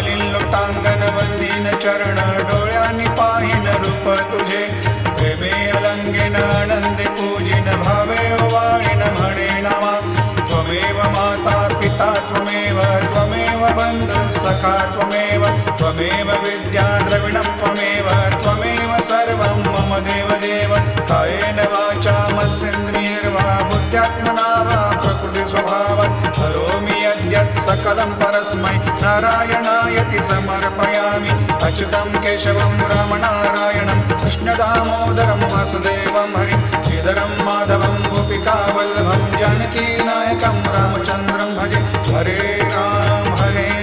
घालीन लोटांगण वंदीन चरण डोळ्यांनी पाहिन रूप तुझे प्रेमे अलंगीन आनंदे पूजिन भावे ओवाळीन म्हणे नामा त्वमेव माता पिता त्वमेव त्वमेव बंधु सखा त्वमेव त्वमेव विद्या द्रविणं त्वमेव त्वमेव सर्वं मम देवदेव कायेन वाचा मनसेन्द्रियैर्वा बुद्ध्यात्मना वा प्रकृति स्वभावात् करोमि यद्यत् सकलं परस्मै नारायणायति समर्पयामि अच्युतं केशवं रामनारायणं कृष्णदामोदरं वासुदेवं हरिं श्रीधरं माधवं गोपिकावल्लभं जानकीनायकं रामचन्द्रं भजे हरे